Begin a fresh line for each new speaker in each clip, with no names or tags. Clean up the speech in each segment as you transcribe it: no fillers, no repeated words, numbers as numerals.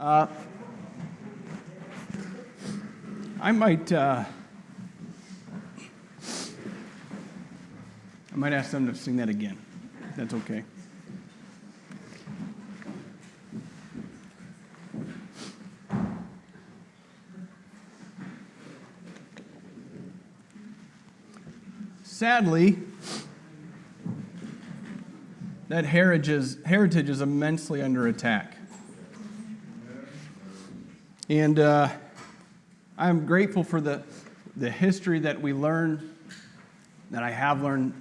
I might ask them to sing that again. If that's okay. Sadly, that heritage is immensely under attack. And I'm grateful for the history that we learn, that I have learned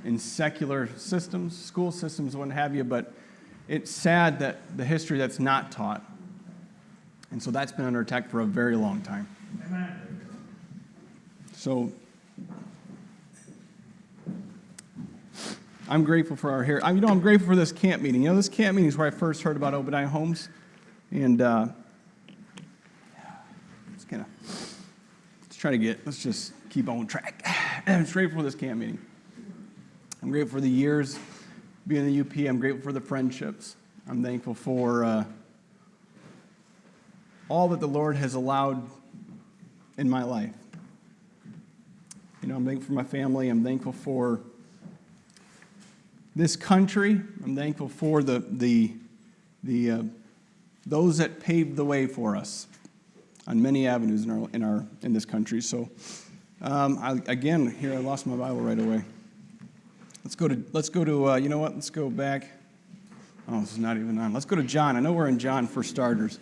in secular systems, school systems, what have you, but it's sad that the history that's not taught. And so that's been under attack for a very long time. Amen. So I'm grateful for our heritage. I'm grateful for this camp meeting. This camp meeting is where I first heard about Obadiah Homes. And let's just keep on track. I'm grateful for this camp meeting. I'm grateful for the years being in the UP. I'm grateful for the friendships. I'm thankful for all that the Lord has allowed in my life. I'm thankful for my family. I'm thankful for this country. I'm thankful for the those that paved the way for us on many avenues in this country. So, I lost my Bible right away. Let's go to let's go back. Oh, this is not even on. Let's go to John. I know we're in John for starters.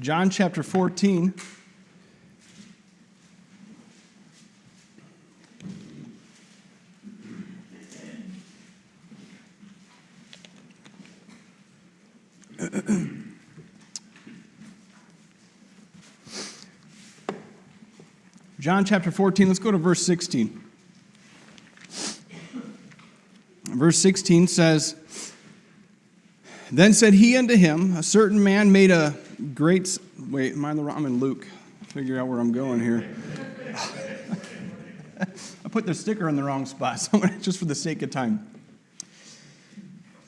John chapter 14. John chapter 14, let's go to verse 16. Verse 16 says, "Then said he unto him, a certain man made a great..." Wait, am I in the wrong? I'm in Luke. Figure out where I'm going here. I put the sticker in the wrong spot, so just for the sake of time.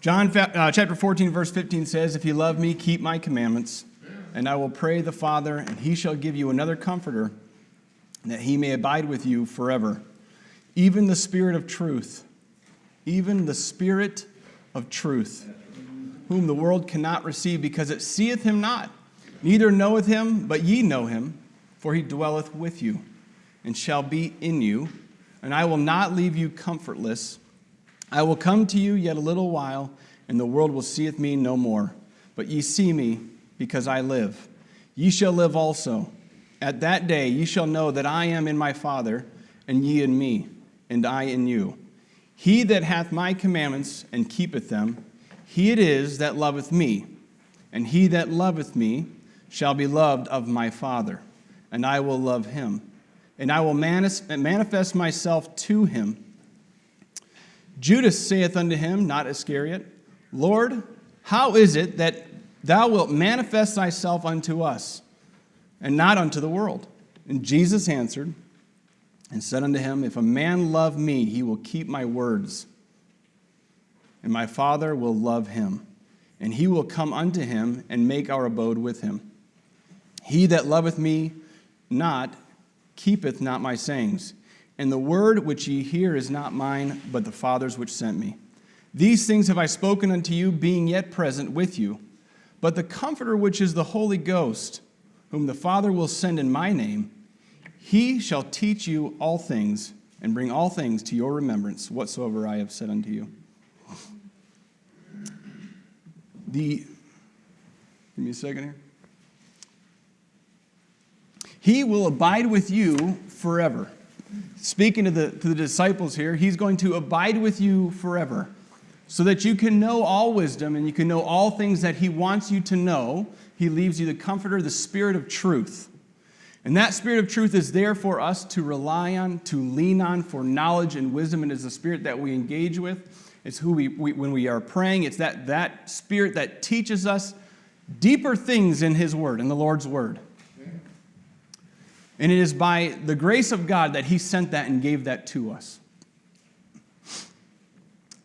John chapter 14, verse 15 says, "If you love me, keep my commandments, and I will pray the Father, and he shall give you another comforter, that he may abide with you forever, even the Spirit of truth, even the Spirit of truth, whom the world cannot receive, because it seeth him not, neither knoweth him, but ye know him, for he dwelleth with you, and shall be in you. And I will not leave you comfortless. I will come to you yet a little while, and the world will seeth me no more. But ye see me, because I live. Ye shall live also. At that day ye shall know that I am in my Father, and ye in me, and I in you. He that hath my commandments and keepeth them, he it is that loveth me. And he that loveth me shall be loved of my Father, and I will love him. And I will manifest myself to him. Judas saith unto him," not Iscariot, "Lord, how is it that thou wilt manifest thyself unto us, and not unto the world?" And Jesus answered and said unto him, "If a man love me, he will keep my words, and my Father will love him, and he will come unto him and make our abode with him. He that loveth me not keepeth not my sayings, and the word which ye hear is not mine, but the Father's which sent me. These things have I spoken unto you, being yet present with you. But the Comforter, which is the Holy Ghost, whom the Father will send in my name, he shall teach you all things, and bring all things to your remembrance, whatsoever I have said unto you." Give me a second here. He will abide with you forever. Speaking to the disciples here, he's going to abide with you forever, so that you can know all wisdom and you can know all things that he wants you to know. He leaves you the Comforter, the Spirit of truth. And that Spirit of truth is there for us to rely on, to lean on for knowledge and wisdom. And it's the Spirit that we engage with. It's who when we are praying, it's that Spirit that teaches us deeper things in his Word, in the Lord's Word. And it is by the grace of God that he sent that and gave that to us.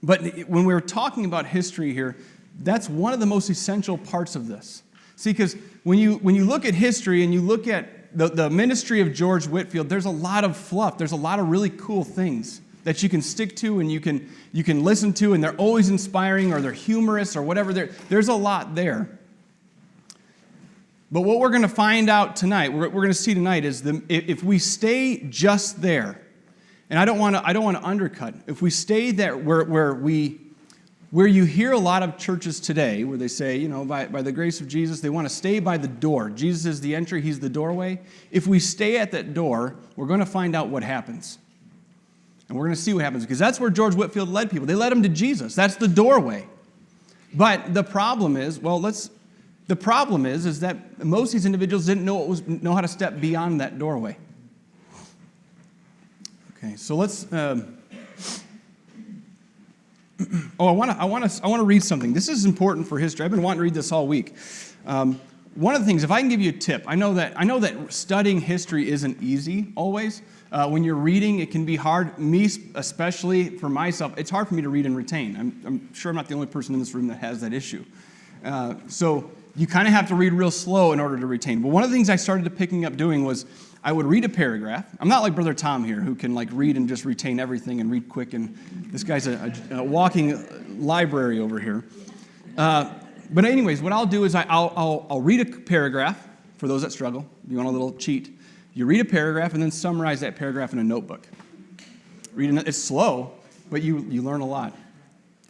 But when we're talking about history here, that's one of the most essential parts of this. See, because when you look at history and you look at the ministry of George Whitefield, there's a lot of fluff. There's a lot of really cool things that you can stick to and you can listen to, and they're always inspiring or they're humorous or whatever. There's a lot there. But what we're going to find out tonight, we're going to see tonight, is if we stay just there, and I don't want to undercut. If we stay there where you hear a lot of churches today, where they say, by the grace of Jesus, they want to stay by the door. Jesus is the entry, he's the doorway. If we stay at that door, we're going to find out what happens. And we're going to see what happens, because that's where George Whitefield led people. They led them to Jesus. That's the doorway. But the problem is, is that most of these individuals didn't know how to step beyond that doorway. Okay, so let's. I want to read something. This is important for history. I've been wanting to read this all week. One of the things, if I can give you a tip, I know that studying history isn't easy always. When you're reading, it can be hard. Me, especially for myself, it's hard for me to read and retain. I'm sure I'm not the only person in this room that has that issue. So you kind of have to read real slow in order to retain. But one of the things I started picking up doing was I would read a paragraph. I'm not like Brother Tom here, who can read and just retain everything and read quick. And this guy's a walking library over here. But anyways, what I'll do is I'll read a paragraph for those that struggle. If you want a little cheat, you read a paragraph and then summarize that paragraph in a notebook. It's slow, but you learn a lot.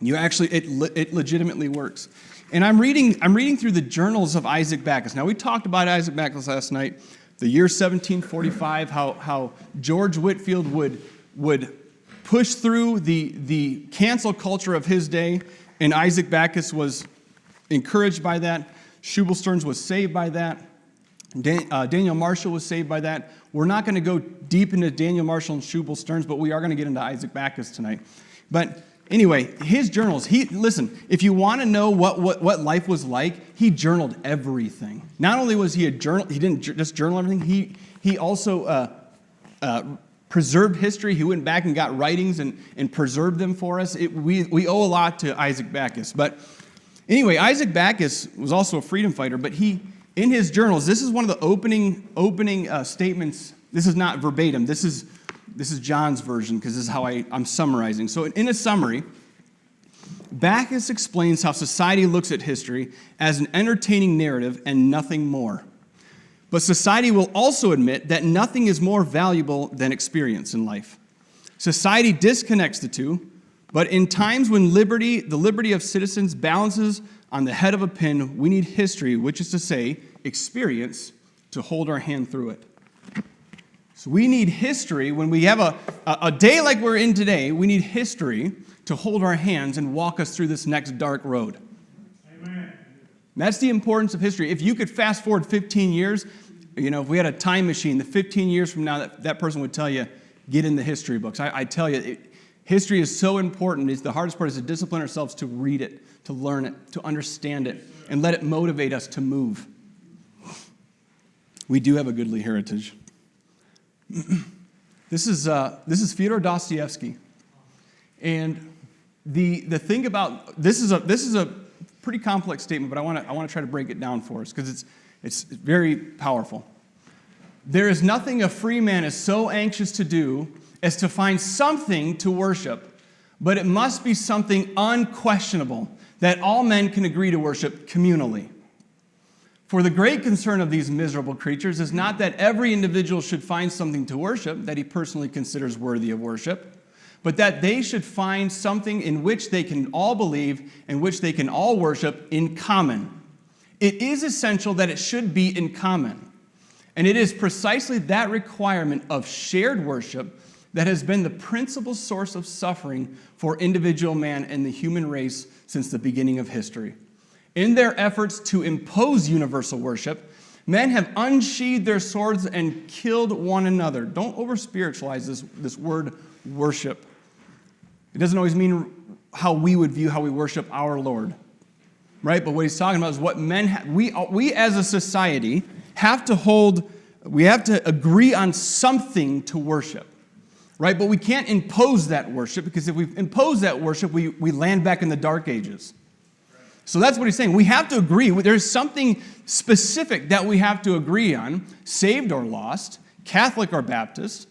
It legitimately works. And I'm reading through the journals of Isaac Backus. Now, we talked about Isaac Backus last night. The year 1745, how George Whitefield would push through the cancel culture of his day, and Isaac Backus was encouraged by that. Shubal Stearns was saved by that. Daniel Marshall was saved by that. We're not going to go deep into Daniel Marshall and Shubal Stearns, but we are going to get into Isaac Backus tonight. But anyway, his journals, listen, if you want to know what life was like, he journaled everything. Not only was he he didn't just journal everything, he also preserved history. He went back and got writings and preserved them for us. We owe a lot to Isaac Backus. But anyway, Isaac Backus was also a freedom fighter, but in his journals, this is one of the opening statements. This is not verbatim. This is John's version, because this is how I'm summarizing. So in a summary, Backus explains how society looks at history as an entertaining narrative and nothing more. But society will also admit that nothing is more valuable than experience in life. Society disconnects the two, but in times when the liberty of citizens balances on the head of a pin, we need history, which is to say, experience, to hold our hand through it. So we need history. When we have a day like we're in today, we need history to hold our hands and walk us through this next dark road. Amen. That's the importance of history. If you could fast forward 15 years, if we had a time machine, the 15 years from now, that person would tell you, get in the history books. I tell you, history is so important. The hardest part is to discipline ourselves to read it, to learn it, to understand it, and let it motivate us to move. We do have a goodly heritage. This is Fyodor Dostoevsky, and the thing about this is a pretty complex statement, but I want to try to break it down for us, because it's very powerful. There is nothing a free man is so anxious to do as to find something to worship, but it must be something unquestionable that all men can agree to worship communally. For the great concern of these miserable creatures is not that every individual should find something to worship that he personally considers worthy of worship, but that they should find something in which they can all believe and which they can all worship in common. It is essential that it should be in common. And it is precisely that requirement of shared worship that has been the principal source of suffering for individual man and the human race since the beginning of history. In their efforts to impose universal worship, men have unsheathed their swords and killed one another. Don't over-spiritualize this word worship. It doesn't always mean how we would view how we worship our Lord, right? But what he's talking about is what men we as a society have to hold we have to agree on something to worship, right? But we can't impose that worship, because if we impose that worship, we land back in the dark ages. So that's what he's saying. We have to agree. There's something specific that we have to agree on, saved or lost, Catholic or Baptist.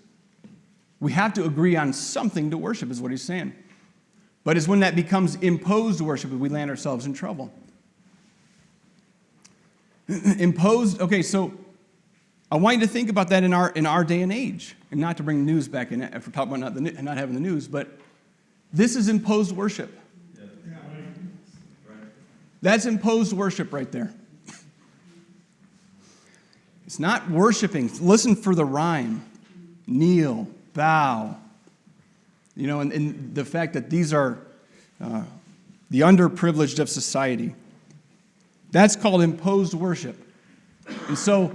We have to agree on something to worship, is what he's saying. But it's when that becomes imposed worship that we land ourselves in trouble. Imposed, okay, so I want you to think about that in our day and age, and not to bring news back in if we're talking about not having the news, but this is imposed worship. That's imposed worship right there. It's not worshiping. Listen for the rhyme. Kneel, bow. And the fact that these are the underprivileged of society. That's called imposed worship. And so,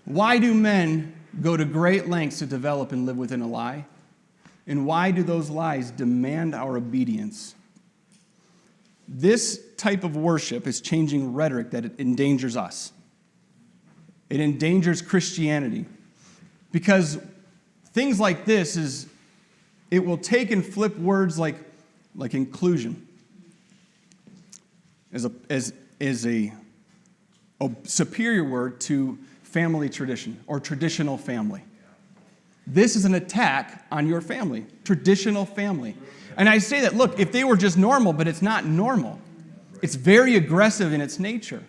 why do men go to great lengths to develop and live within a lie? And why do those lies demand our obedience? This type of worship is changing rhetoric that it endangers us. It endangers Christianity. Because things like this it will take and flip words like inclusion as a superior word to family tradition or traditional family. This is an attack on your family, traditional family. And I say that, look, if they were just normal, but it's not normal. It's very aggressive in its nature.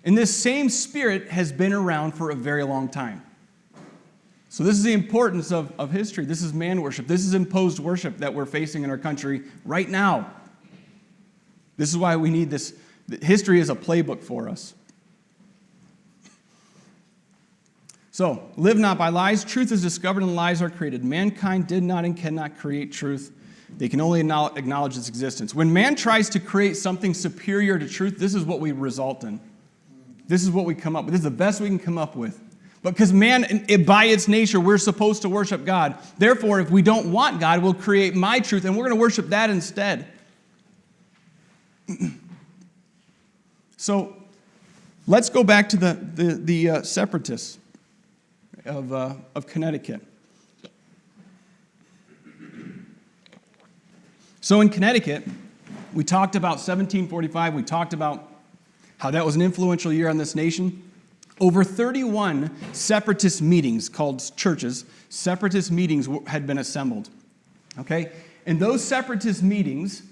And this same spirit has been around for a very long time. So this is the importance of history. This is man worship. This is imposed worship that we're facing in our country right now. This is why we need this. History is a playbook for us. So, live not by lies. Truth is discovered and lies are created. Mankind did not and cannot create truth. They can only acknowledge its existence. When man tries to create something superior to truth, this is what we result in. This is what we come up with. This is the best we can come up with. Because man, by its nature, we're supposed to worship God. Therefore, if we don't want God, we'll create my truth, and we're going to worship that instead. So, let's go back to the separatists of Connecticut. So in Connecticut, we talked about 1745. We talked about how that was an influential year on this nation. Over 31 separatist meetings, called churches, separatist meetings had been assembled. Okay? And those separatist meetings,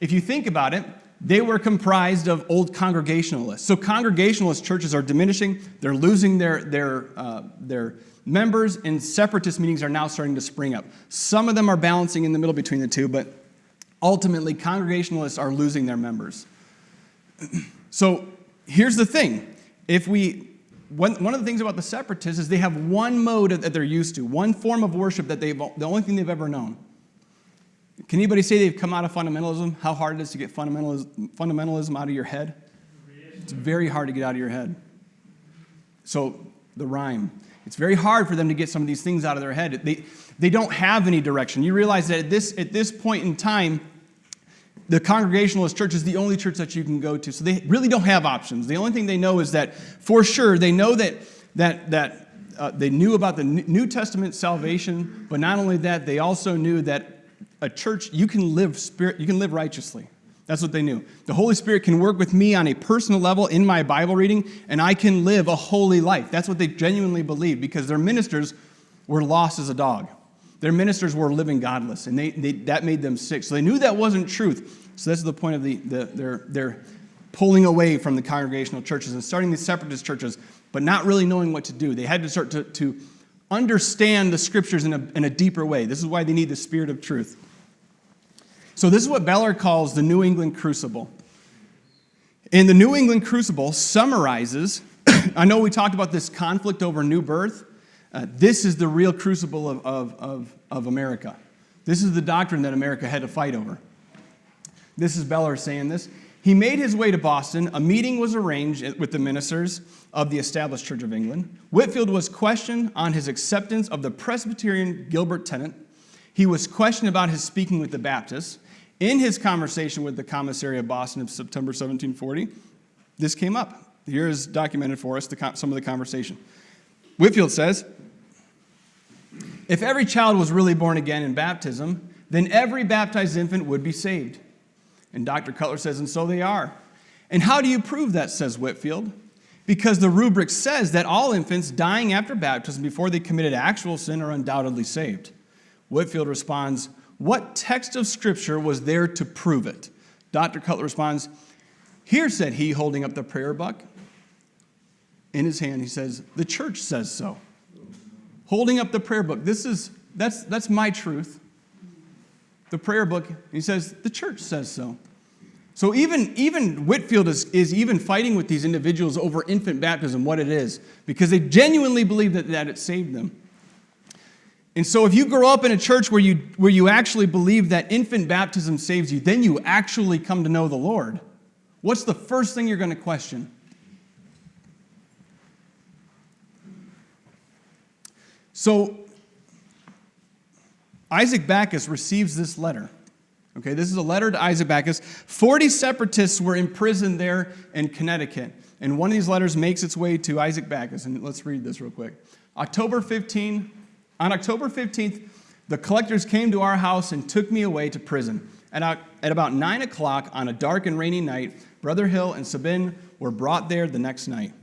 if you think about it, they were comprised of old Congregationalists. So Congregationalist churches are diminishing. They're losing their members, and separatist meetings are now starting to spring up. Some of them are balancing in the middle between the two, but ultimately Congregationalists are losing their members. So here's the thing. One of the things about the separatists is they have one mode that they're used to, one form of worship that the only thing they've ever known. Can anybody say they've come out of fundamentalism? How hard it is to get fundamentalism out of your head? It's very hard to get out of your head. So the rhyme. It's very hard for them to get some of these things out of their head. They don't have any direction. You realize that at this point in time, the Congregationalist church is the only church that you can go to. So they really don't have options. The only thing they know is that, for sure, they know that they knew about the New Testament salvation, but not only that, they also knew that a church, you can live righteously. That's what they knew. The Holy Spirit can work with me on a personal level in my Bible reading, and I can live a holy life. That's what they genuinely believed, because their ministers were lost as a dog. Their ministers were living godless, and that made them sick. So they knew that wasn't truth. So that's the point of their pulling away from the congregational churches and starting these separatist churches, but not really knowing what to do. They had to start to understand the scriptures in a deeper way. This is why they need the Spirit of truth. So this is what Ballard calls the New England Crucible. And the New England Crucible summarizes, I know we talked about this conflict over new birth. This is the real crucible of America. This is the doctrine that America had to fight over. This is Ballard saying this. He made his way to Boston. A meeting was arranged with the ministers of the established Church of England. Whitefield was questioned on his acceptance of the Presbyterian Gilbert tenet. He was questioned about his speaking with the Baptists. In his conversation with the commissary of Boston of September 1740, this came up. Here is documented for us some of the conversation. Whitfield says, if every child was really born again in baptism, then every baptized infant would be saved. And Dr. Cutler says, and so they are. And how do you prove that, says Whitfield? Because the rubric says that all infants dying after baptism before they committed actual sin are undoubtedly saved. Whitfield responds, what text of Scripture was there to prove it? Dr. Cutler responds, here, said he, holding up the prayer book. In his hand, he says, the church says so. Holding up the prayer book. That's my truth. The prayer book, he says, the church says so. So even Whitfield is even fighting with these individuals over infant baptism, what it is, because they genuinely believe that it saved them. And so if you grow up in a church where you actually believe that infant baptism saves you, then you actually come to know the Lord. What's the first thing you're going to question? So Isaac Backus receives this letter. Okay, this is a letter to Isaac Backus. 40 separatists were imprisoned there in Connecticut. And one of these letters makes its way to Isaac Backus. And let's read this real quick. On October 15th, the collectors came to our house and took me away to prison. At about 9 o'clock on a dark and rainy night, Brother Hill and Sabin were brought there the next night.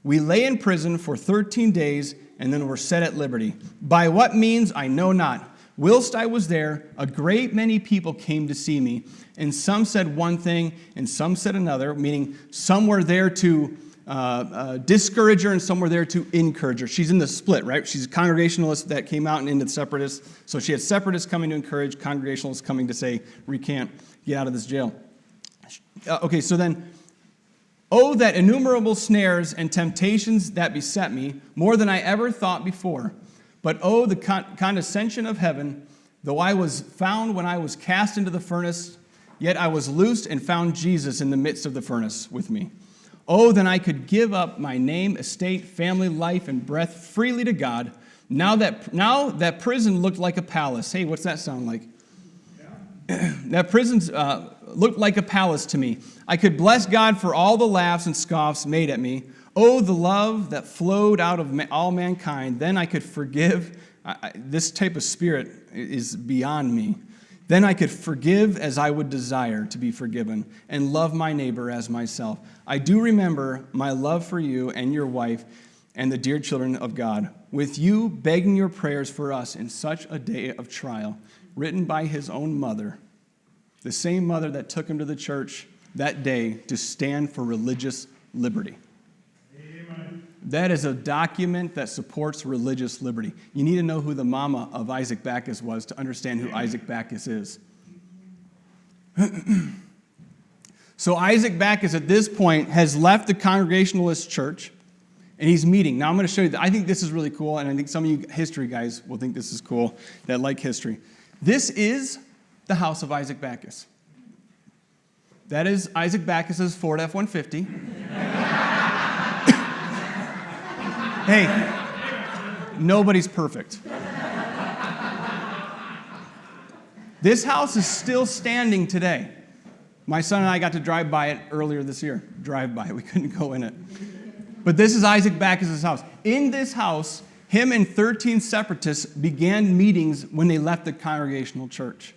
We lay in prison for 13 days and then were set at liberty. By what means, I know not. Whilst I was there, a great many people came to see me, and some said one thing, and some said another, meaning some were there to discourage her, and some were there to encourage her. She's in the split, right? She's a Congregationalist that came out and into the Separatists. So she had Separatists coming to encourage, Congregationalists coming to say, recant, get out of this jail. Okay, so then, oh, that innumerable snares and temptations that beset me, more than I ever thought before. But oh, the condescension of heaven, though I was found when I was cast into the furnace, yet I was loosed and found Jesus in the midst of the furnace with me. Oh, then I could give up my name, estate, family, life, and breath freely to God. Now that prison looked like a palace. Hey, what's that sound like? Yeah. That prison looked like a palace to me. I could bless God for all the laughs and scoffs made at me. Oh, the love that flowed out of all mankind. Then I could forgive. This type of spirit is beyond me. Then I could forgive as I would desire to be forgiven and love my neighbor as myself. I do remember my love for you and your wife and the dear children of God, with you begging your prayers for us in such a day of trial, written by his own mother, the same mother that took him to the church that day to stand for religious liberty. That is a document that supports religious liberty. You need to know who the mama of Isaac Backus was to understand who Isaac Backus is. So Isaac Backus at this point has left the Congregationalist church and he's meeting. Now I'm going to show you, I think this is really cool, and I think some of you history guys will think this is cool that like history. This is the house of Isaac Backus. That is Isaac Backus's Ford F-150. Hey, nobody's perfect. This house is still standing today. My son and I got to drive by it earlier this year. Drive by it. We couldn't go in it. But this is Isaac Backus' house. In this house, him and 13 separatists began meetings when they left the Congregational church.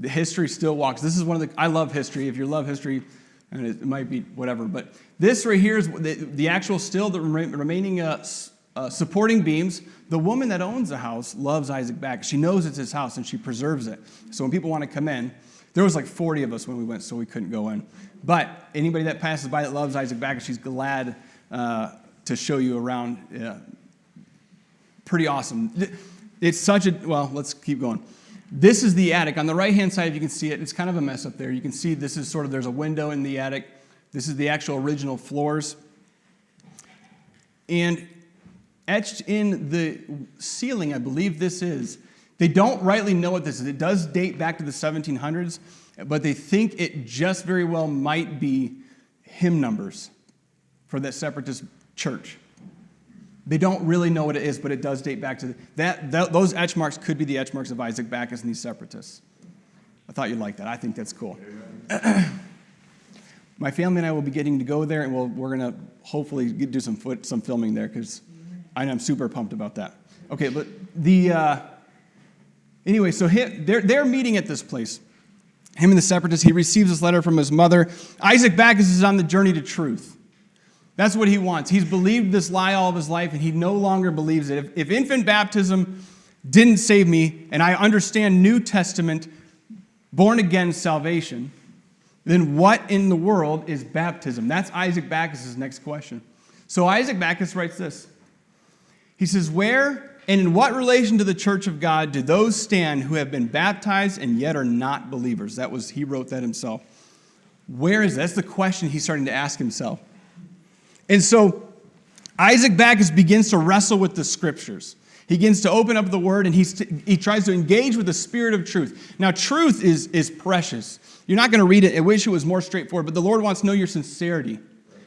The history still walks. This is one of the, I love history. If you love history, and it might be whatever, but this right here is the actual still the remaining supporting beams. The woman that owns the house loves Isaac Backus. She knows it's his house and she preserves it. So when people want to come in, there was like 40 of us when we went, so we couldn't go in. But anybody that passes by that loves Isaac Backus, she's glad to show you around. Pretty awesome. It's such a, well, let's keep going. This is the attic. On the right-hand side, if you can see it, it's kind of a mess up there. You can see this is sort of, there's a window in the attic. This is the actual original floors. And etched in the ceiling, I believe this is, they don't rightly know what this is. It does date back to the 1700s, but they think it just very well might be hymn numbers for that Separatist church. They don't really know what it is, but it does date back to those etch marks could be the etch marks of Isaac Backus and these Separatists. I thought you'd like that. I think that's cool. My family and I will be getting to go there, and we're going to hopefully do some filming there, because I'm super pumped about that. Okay, but anyway, so they're meeting at this place. Him and the separatist, he receives this letter from his mother. Isaac Backus is on the journey to truth. That's what he wants. He's believed this lie all of his life, and he no longer believes it. If infant baptism didn't save me, and I understand New Testament born-again salvation, then what in the world is baptism? That's Isaac Backus' next question. So Isaac Backus writes this. He says, where and in what relation to the church of God do those stand who have been baptized and yet are not believers? He wrote that himself. Where is that? That's the question he's starting to ask himself. And so Isaac Backus begins to wrestle with the scriptures. He begins to open up the word, and he tries to engage with the spirit of truth. Now, truth is precious. You're not going to read it. I wish it was more straightforward, but the Lord wants to know your sincerity.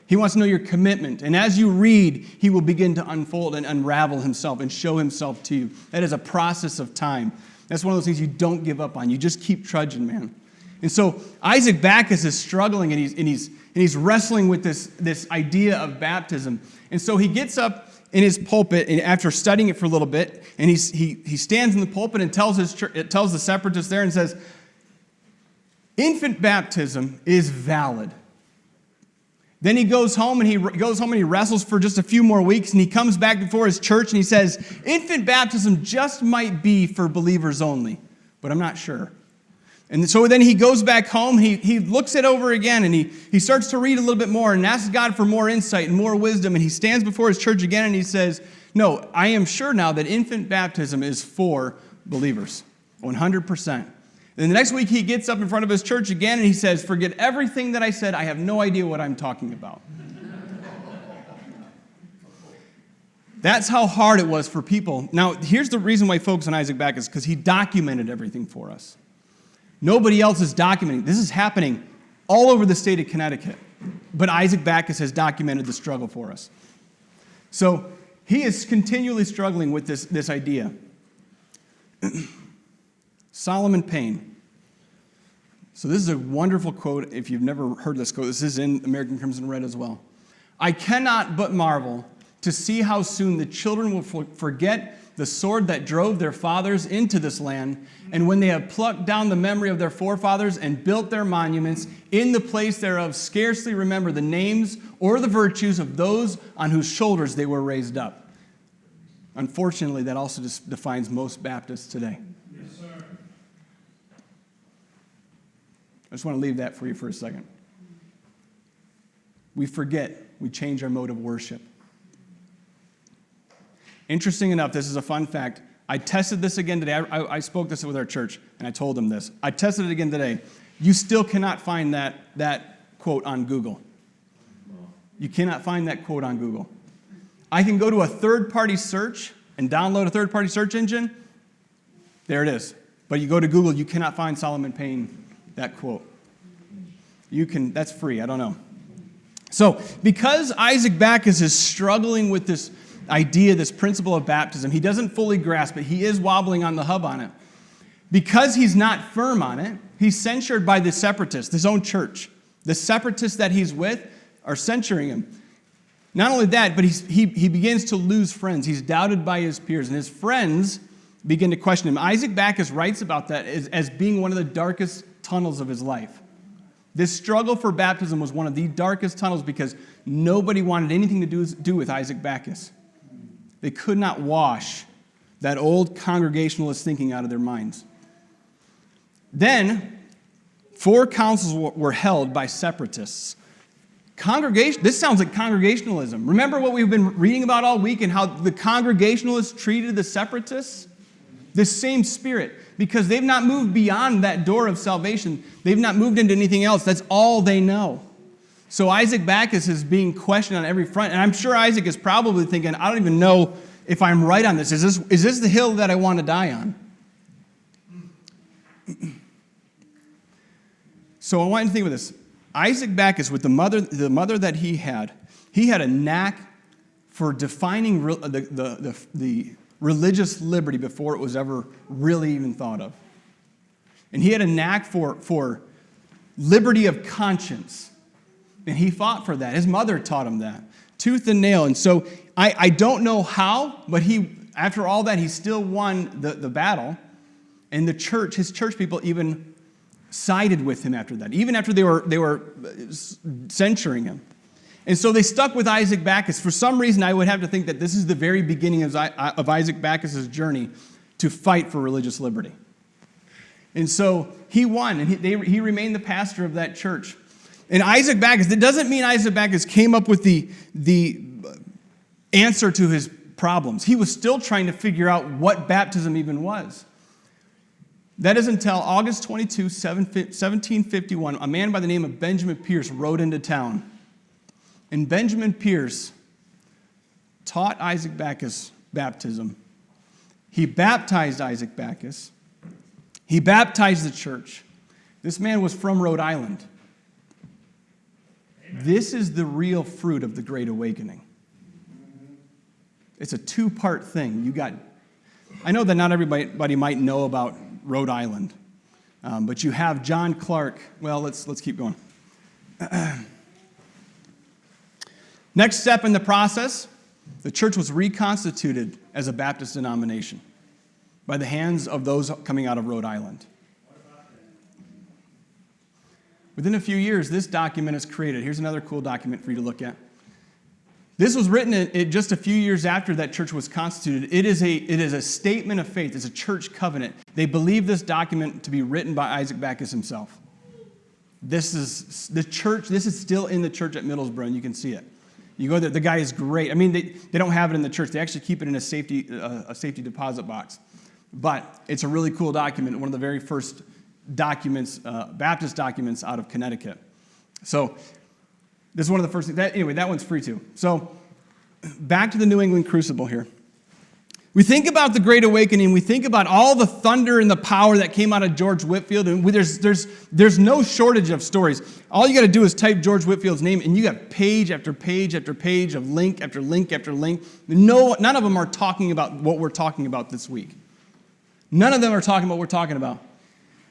He wants to know your commitment. And as you read, he will begin to unfold and unravel himself and show himself to you. That is a process of time. That's one of those things you don't give up on. You just keep trudging, man. And so Isaac Backus is struggling, and he's wrestling with this idea of baptism. And so he gets up in his pulpit, and after studying it for a little bit, and he stands in the pulpit and tells the separatists there and says, infant baptism is valid. Then he goes home and he wrestles for just a few more weeks, and he comes back before his church and he says, infant baptism just might be for believers only, but I'm not sure. And so then he goes back home, he looks it over again, and he starts to read a little bit more and asks God for more insight and more wisdom, and he stands before his church again and he says, no, I am sure now that infant baptism is for believers, 100%. And the next week he gets up in front of his church again and he says, forget everything that I said, I have no idea what I'm talking about. That's how hard it was for people. Now, here's the reason why I focus on Isaac Backus, because he documented everything for us. Nobody else is documenting. This is happening all over the state of Connecticut. But Isaac Backus has documented the struggle for us. So he is continually struggling with this idea. Solomon Payne. So this is a wonderful quote. If you've never heard this quote, this is in American Crimson Red as well. I cannot but marvel to see how soon the children will forget the sword that drove their fathers into this land, and when they have plucked down the memory of their forefathers and built their monuments, in the place thereof scarcely remember the names or the virtues of those on whose shoulders they were raised up. Unfortunately, that also defines most Baptists today.
Yes, sir.
I just want to leave that for you for a second. We forget, we change our mode of worship. Interesting enough, this is a fun fact. I tested this again today. I spoke this with our church, and I told them this. I tested it again today. You still cannot find that quote on Google. You cannot find that quote on Google. I can go to a third-party search and download a third-party search engine. There it is. But you go to Google, you cannot find Solomon Payne, that quote. That's free, I don't know. So, because Isaac Backus is struggling with this idea, this principle of baptism, he doesn't fully grasp it. He is wobbling on the hub on it. Because he's not firm on it, he's censured by the separatists, his own church. The separatists that he's with are censuring him. Not only that, but he begins to lose friends. He's doubted by his peers, and his friends begin to question him. Isaac Backus writes about that as being one of the darkest tunnels of his life. This struggle for baptism was one of the darkest tunnels because nobody wanted anything to do with Isaac Backus. They could not wash that old Congregationalist thinking out of their minds. Then, 4 councils were held by separatists. This sounds like Congregationalism. Remember what we've been reading about all week and how the Congregationalists treated the separatists? This same spirit. Because they've not moved beyond that door of salvation. They've not moved into anything else. That's all they know. So Isaac Backus is being questioned on every front. And I'm sure Isaac is probably thinking, I don't even know if I'm right on this. Is this the hill that I want to die on? So I want you to think of this. Isaac Backus, with the mother that he had a knack for defining the religious liberty before it was ever really even thought of. And he had a knack for liberty of conscience. And he fought for that. His mother taught him that, tooth and nail. And so I don't know how, but after all that, he still won the battle. And his church people even sided with him after that, even after they were censuring him. And so they stuck with Isaac Backus. For some reason, I would have to think that this is the very beginning of Isaac Backus' journey to fight for religious liberty. And so he won, and he remained the pastor of that church. And Isaac Backus, that doesn't mean Isaac Backus came up with the answer to his problems. He was still trying to figure out what baptism even was. That is until August 22, 1751, a man by the name of Benjamin Pierce rode into town. And Benjamin Pierce taught Isaac Backus baptism. He baptized Isaac Backus. He baptized the church. This man was from Rhode Island. Amen. This is the real fruit of the Great Awakening. It's a two-part thing. I know that not everybody might know about Rhode Island, but you have John Clark. Well, let's keep going. Next step in the process, the church was reconstituted as a Baptist denomination by the hands of those coming out of Rhode Island. Within a few years, this document is created. Here's another cool document for you to look at. This was written just a few years after that church was constituted. It is a statement of faith. It's a church covenant. They believe this document to be written by Isaac Backus himself. This is the church. This is still in the church at Middlesbrough, and you can see it. You go there. The guy is great. I mean, they don't have it in the church. They actually keep it in a safety deposit box. But it's a really cool document. One of the very first documents, Baptist documents out of Connecticut. So this is one of the first things. Anyway, that one's free too. So back to the New England Crucible here. We think about the Great Awakening. We think about all the thunder and the power that came out of George Whitefield. And there's no shortage of stories. All you got to do is type George Whitefield's name, and you got page after page after page of link after link after link. None of them are talking about what we're talking about this week. None of them are talking about what we're talking about.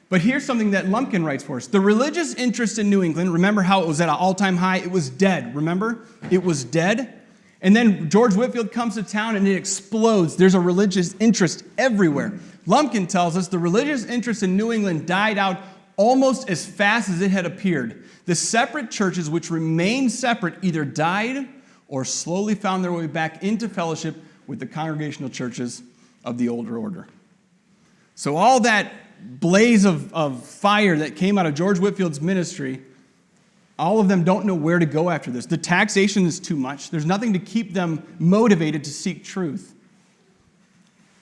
But here's something that Lumpkin writes for us. The religious interest in New England, remember how it was at an all-time high? It was dead, remember? It was dead. And then George Whitefield comes to town and it explodes. There's a religious interest everywhere. Lumpkin tells us the religious interest in New England died out almost as fast as it had appeared. The separate churches which remained separate either died or slowly found their way back into fellowship with the congregational churches of the older order. So all that blaze of fire that came out of George Whitefield's ministry, all of them don't know where to go after this. The taxation is too much. There's nothing to keep them motivated to seek truth.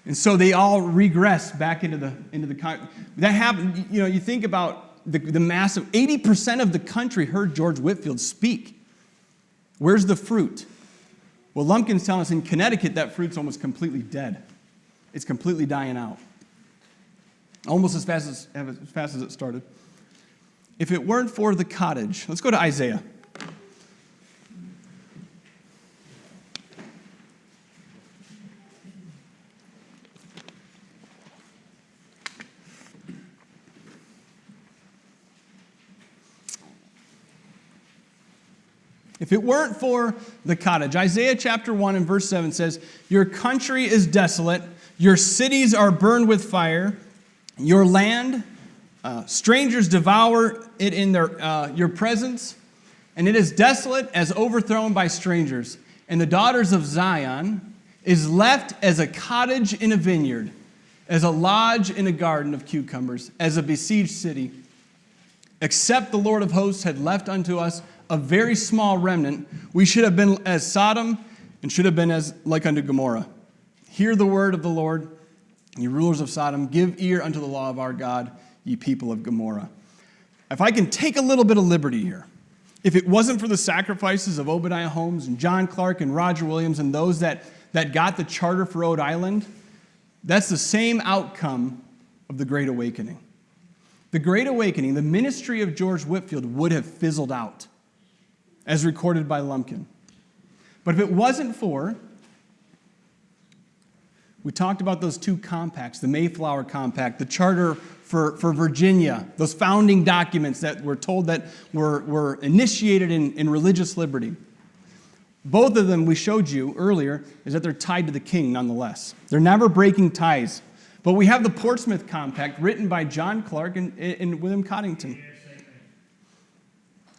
And so they all regress back into the that happened. You know, you think about the massive 80% of the country heard George Whitefield speak. Where's the fruit? Well, Lumpkin's telling us in Connecticut that fruit's almost completely dead. It's completely dying out. Almost as fast as it started. If it weren't for the cottage, let's go to Isaiah. If it weren't for the cottage, Isaiah chapter 1 and verse 7 says, "Your country is desolate, your cities are burned with fire, your land, strangers devour it in your presence, and it is desolate as overthrown by strangers. And the daughters of Zion is left as a cottage in a vineyard, as a lodge in a garden of cucumbers, as a besieged city. Except the Lord of hosts had left unto us a very small remnant, we should have been as Sodom and should have been as like unto Gomorrah. Hear the word of the Lord, ye rulers of Sodom, give ear unto the law of our God, ye people of Gomorrah." If I can take a little bit of liberty here, if it wasn't for the sacrifices of Obadiah Holmes and John Clark and Roger Williams and those that got the charter for Rhode Island, that's the same outcome of the Great Awakening. The Great Awakening, the ministry of George Whitefield would have fizzled out, as recorded by Lumpkin. But if it wasn't for We talked about those two compacts, the Mayflower Compact, the Charter for Virginia, those founding documents that we're told that were initiated in religious liberty. Both of them, we showed you earlier, is that they're tied to the king nonetheless. They're never breaking ties. But we have the Portsmouth Compact written by John Clark and William Coddington.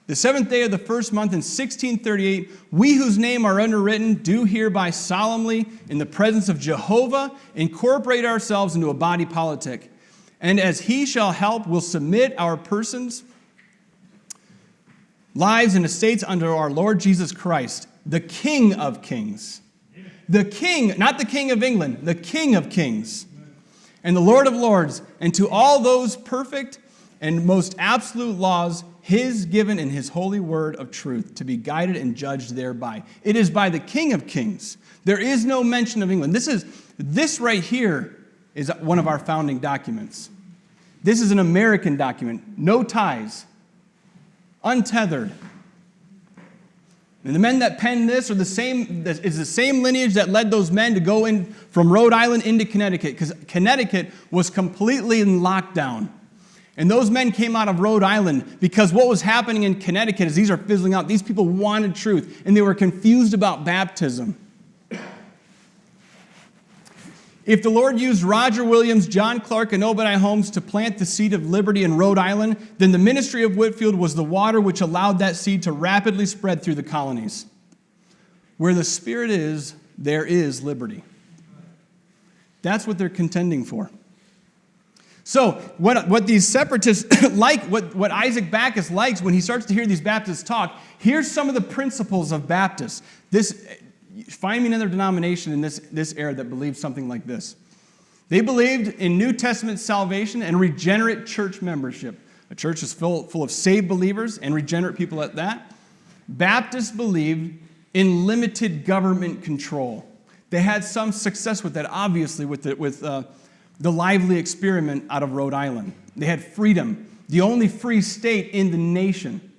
The 7th day of the first month in 1638, we whose name are underwritten do hereby solemnly, in the presence of Jehovah, incorporate ourselves into a body politic. And as he shall help, will submit our persons, lives, and estates under our Lord Jesus Christ, the King of kings. The King, not the King of England, the King of kings. And the Lord of lords, and to all those perfect and most absolute laws, his given in his holy word of truth, to be guided and judged thereby. It is by the King of kings. There is no mention of England. This right here is one of our founding documents. This is an American document. No ties. Untethered. And the men that penned this is the same lineage that led those men to go in from Rhode Island into Connecticut, because Connecticut was completely in lockdown. And those men came out of Rhode Island because what was happening in Connecticut is these are fizzling out. These people wanted truth, and they were confused about baptism. If the Lord used Roger Williams, John Clark, and Obadiah Holmes to plant the seed of liberty in Rhode Island, then the ministry of Whitefield was the water which allowed that seed to rapidly spread through the colonies. Where the Spirit is, there is liberty. That's what they're contending for. So what these separatists like, what Isaac Backus likes when he starts to hear these Baptists talk, here's some of the principles of Baptists. Find me another denomination in this era that believed something like this. They believed in New Testament salvation and regenerate church membership. A church is full of saved believers and regenerate people at that. Baptists believed in limited government control. They had some success with that, obviously, with the lively experiment out of Rhode Island. They had freedom, the only free state in the nation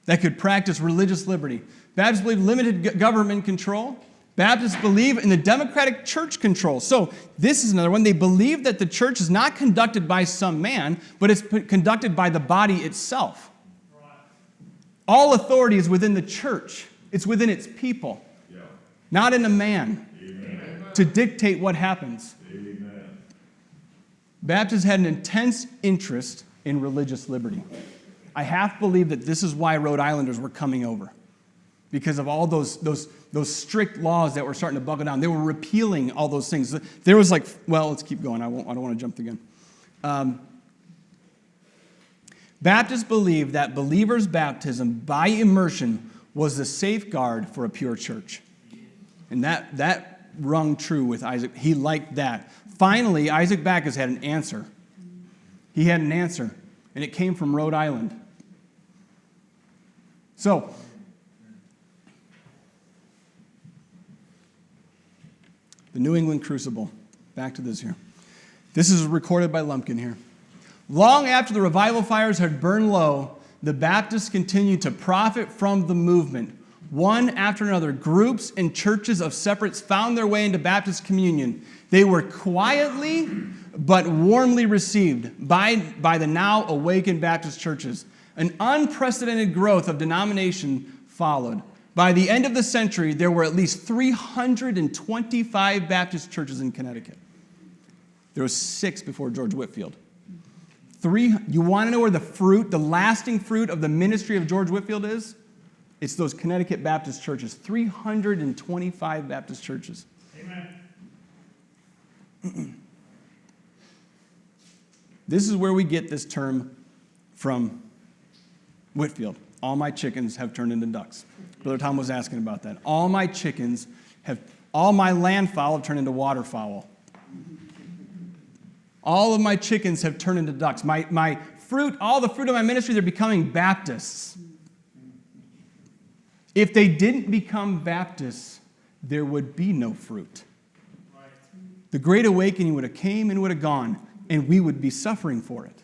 that could practice religious liberty. Baptists believe in limited government control. Baptists believe in the democratic church control. So this is another one. They believe that the church is not conducted by some man, but it's conducted by the body itself. All authority is within the church. It's within its people, not in a man. Amen. To dictate what happens. Amen. Baptists had an intense interest in religious liberty. I half believe that this is why Rhode Islanders were coming over, because of all those strict laws that were starting to buckle down. They were repealing all those things. There was let's keep going. I don't want to jump the gun. Baptists believed that believers' baptism by immersion was the safeguard for a pure church. And that rung true with Isaac. He liked that. Finally, Isaac Backus had an answer. He had an answer, and it came from Rhode Island. So, the New England Crucible. Back to this here. This is recorded by Lumpkin here. Long after the revival fires had burned low, the Baptists continued to profit from the movement. One after another, groups and churches of separates found their way into Baptist communion. They were quietly but warmly received by the now awakened Baptist churches. An unprecedented growth of denomination followed. By the end of the century, there were at least 325 Baptist churches in Connecticut. There were 6 before George Whitefield. You want to know where the lasting fruit of the ministry of George Whitefield is? It's those Connecticut Baptist churches. 325 Baptist churches. Amen. This is where we get this term from Whitefield. All my chickens have turned into ducks. Brother Tom was asking about that. All my land fowl have turned into waterfowl. All of my chickens have turned into ducks. My fruit, all the fruit of my ministry, they're becoming Baptists. If they didn't become Baptists, there would be no fruit. The Great Awakening would have came and would have gone, and we would be suffering for it.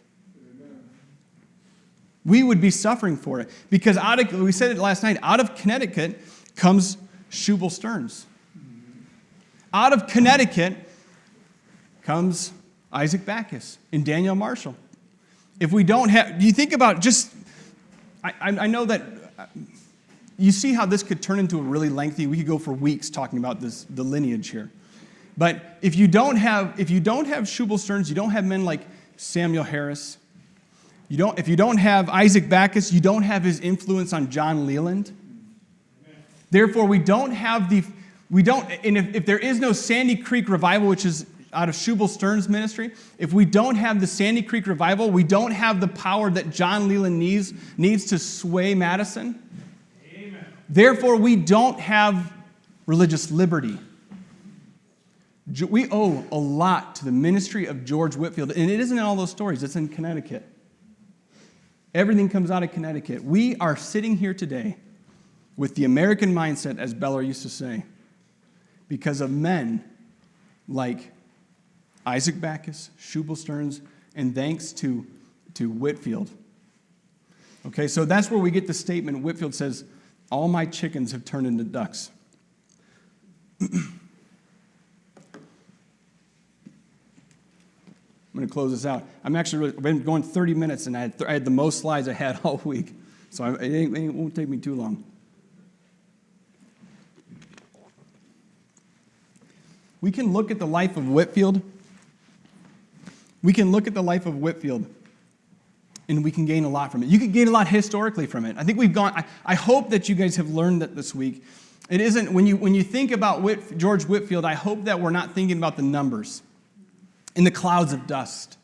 We would be suffering for it. Because we said it last night, out of Connecticut comes Shubal Stearns. Out of Connecticut comes Isaac Backus and Daniel Marshall. If we don't have, you think about just, I know that you see how this could turn into a really lengthy, we could go for weeks talking about this, the lineage here. But if you don't have Shubal Stearns, you don't have men like Samuel Harris, if you don't have Isaac Backus, you don't have his influence on John Leland. Therefore, and if there is no Sandy Creek revival, which is out of Shubal Stearns' ministry, if we don't have the Sandy Creek revival, we don't have the power that John Leland needs to sway Madison. Amen. Therefore, we don't have religious liberty. We owe a lot to the ministry of George Whitefield, and it isn't in all those stories. It's in Connecticut. Everything comes out of Connecticut. We are sitting here today with the American mindset, as Beller used to say, because of men like Isaac Backus, Shubal Stearns, and thanks to Whitefield. Okay, so that's where we get the statement. Whitefield says, all my chickens have turned into ducks. I'm going to close this out. I've been going 30 minutes, and I had the most slides I had all week. So it won't take me too long. We can look at the life of Whitefield. And we can gain a lot from it. You can gain a lot historically from it. I think I hope that you guys have learned that this week. It isn't, when you think about George Whitefield, I hope that we're not thinking about the numbers and the clouds of dust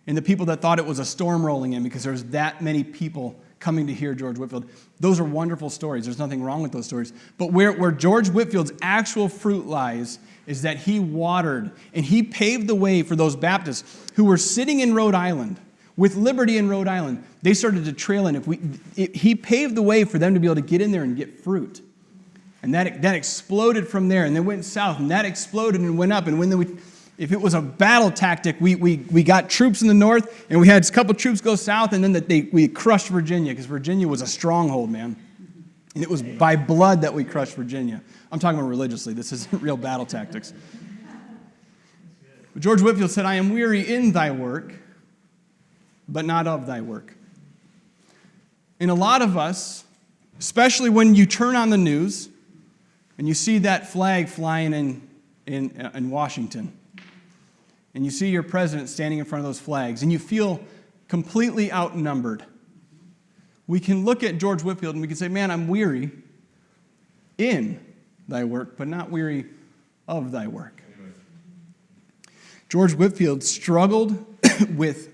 and the people that thought it was a storm rolling in because there's that many people coming to hear George Whitefield. Those are wonderful stories. There's nothing wrong with those stories. But where George Whitefield's actual fruit lies is that he watered and he paved the way for those Baptists who were sitting in Rhode Island with liberty in Rhode Island. They started to trail in. He paved the way for them to be able to get in there and get fruit. And that exploded from there, and then went south, and that exploded and went up. And if it was a battle tactic, we got troops in the north, and we had a couple troops go south, and then we crushed Virginia, because Virginia was a stronghold, man. And it was by blood that we crushed Virginia. I'm talking about religiously. This isn't real battle tactics. But George Whitefield said, I am weary in thy work, but not of thy work. And a lot of us, especially when you turn on the news and you see that flag flying in Washington, and you see your president standing in front of those flags, and you feel completely outnumbered, we can look at George Whitefield and we can say, man, I'm weary in thy work, but not weary of thy work. George Whitefield struggled with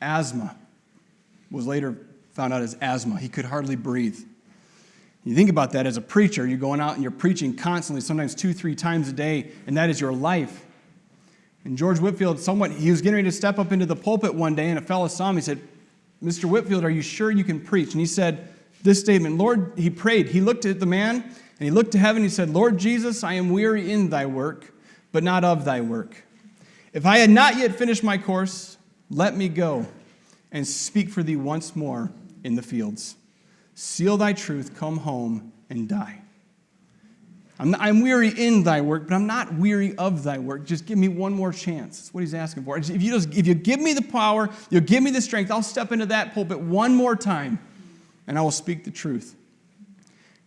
asthma, was later found out as asthma. He could hardly breathe. You think about that as a preacher, you're going out and you're preaching constantly, sometimes 2-3 times a day, and that is your life. And George Whitefield, he was getting ready to step up into the pulpit one day, and a fellow saw him. He said, Mr. Whitefield, are you sure you can preach? And he said this statement, Lord, he prayed. He looked at the man, and he looked to heaven, and he said, Lord Jesus, I am weary in thy work, but not of thy work. If I had not yet finished my course, let me go and speak for thee once more in the fields. Seal thy truth, come home, and die. I'm weary in thy work, but I'm not weary of thy work. Just give me one more chance. That's what he's asking for. If you give me the power, you'll give me the strength, I'll step into that pulpit one more time, and I will speak the truth.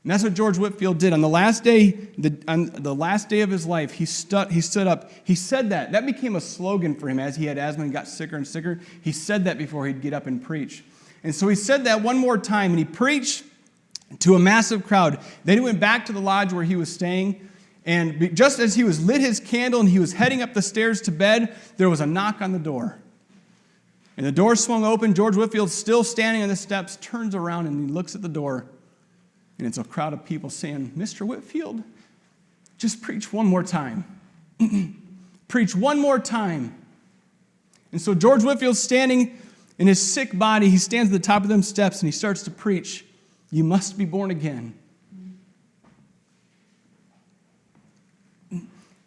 And that's what George Whitefield did. On the last day of his life, he stood up. He said that. That became a slogan for him as he had asthma and got sicker and sicker. He said that before he'd get up and preach. And so he said that one more time, and he preached to a massive crowd. Then he went back to the lodge where he was staying, and just as he was lit his candle and he was heading up the stairs to bed, there was a knock on the door. And the door swung open. George Whitefield, still standing on the steps, turns around and he looks at the door. And it's a crowd of people saying, Mr. Whitefield, just preach one more time. Preach one more time. And so George Whitefield's standing in his sick body. He stands at the top of them steps and he starts to preach, you must be born again.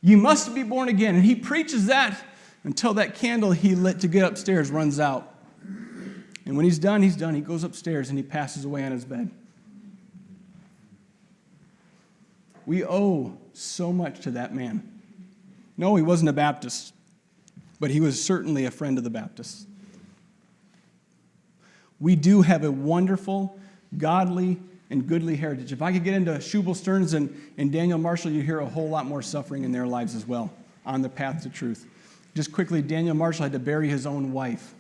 You must be born again. And he preaches that until that candle he lit to get upstairs runs out. And when he's done, he's done. He goes upstairs and he passes away on his bed. We owe so much to that man. No, he wasn't a Baptist, but he was certainly a friend of the Baptists. We do have a wonderful, godly, and goodly heritage. If I could get into Shubal Stearns and Daniel Marshall, you'd hear a whole lot more suffering in their lives as well on the path to truth. Just quickly, Daniel Marshall had to bury his own wife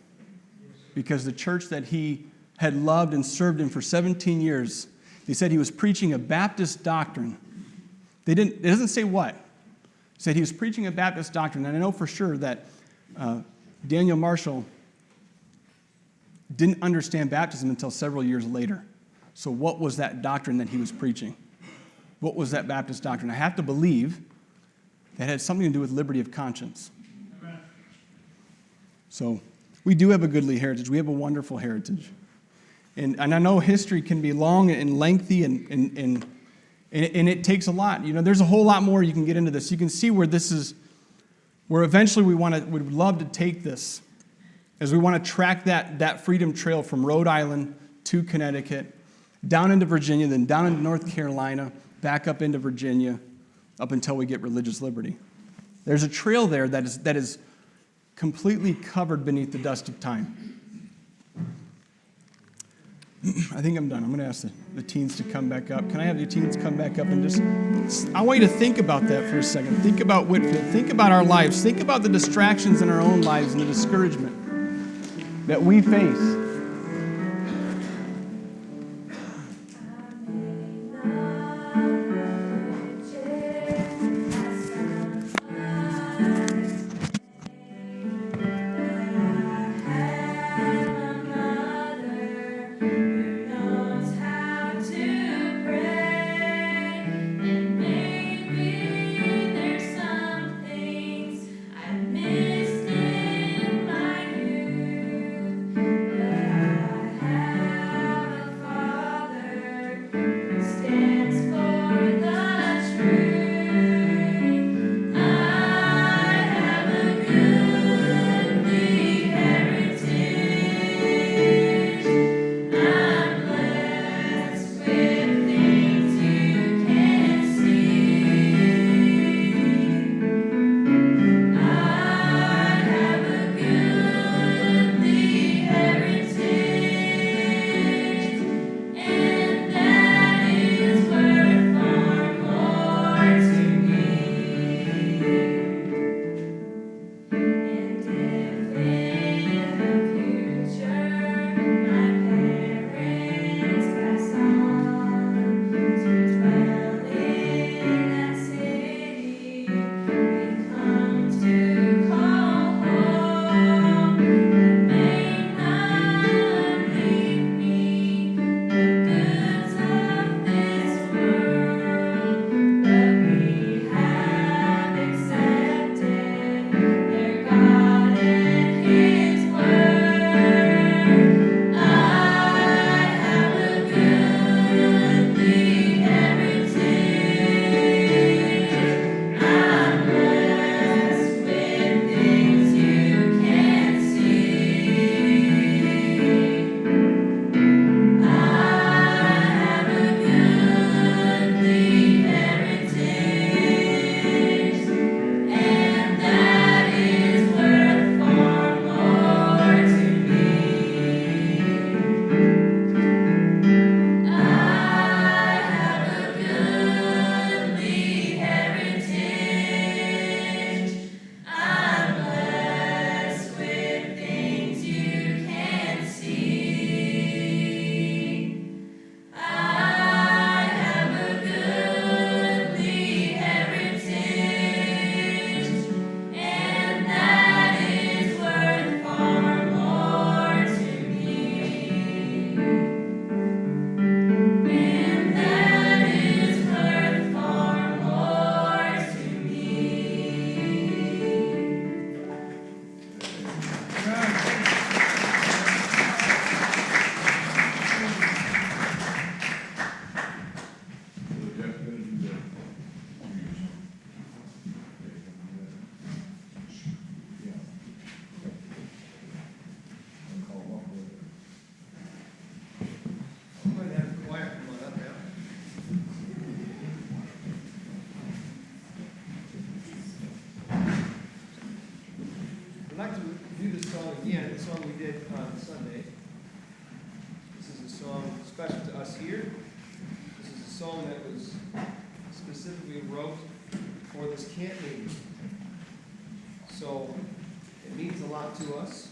because the church that he had loved and served in for 17 years, they said he was preaching a Baptist doctrine. It doesn't say what. It said he was preaching a Baptist doctrine, and I know for sure that Daniel Marshall didn't understand baptism until several years later. So what was that doctrine that he was preaching? What was that Baptist doctrine? I have to believe that had something to do with liberty of conscience. Amen. So we do have a goodly heritage. We have a wonderful heritage. And I know history can be long and lengthy, and it takes a lot. You know, there's a whole lot more you can get into this. You can see where this is, where eventually we would love to take this, as we want to track that freedom trail from Rhode Island to Connecticut, down into Virginia, then down into North Carolina, back up into Virginia, up until we get religious liberty. There's a trail there that is completely covered beneath the dust of time. I think I'm done. I'm going to ask the teens to come back up. Can I have the teens come back up and I want you to think about that for a second. Think about Whitfield. Think about our lives. Think about the distractions in our own lives and the discouragement that we face.
like to do this song again, the song we did on Sunday. This is a song special to us here. This is a song that was specifically wrote for this camp meeting. So it means a lot to us.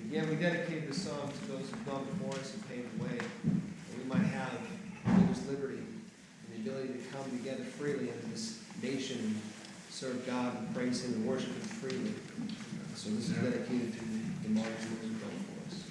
Again, we dedicate this song to those who've gone before us and paved the way, that we might have religious liberty and the ability to come together freely in this nation and serve God and praise Him and worship Him freely. So this is dedicated to the martyrs who have gone before us.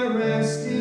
Resting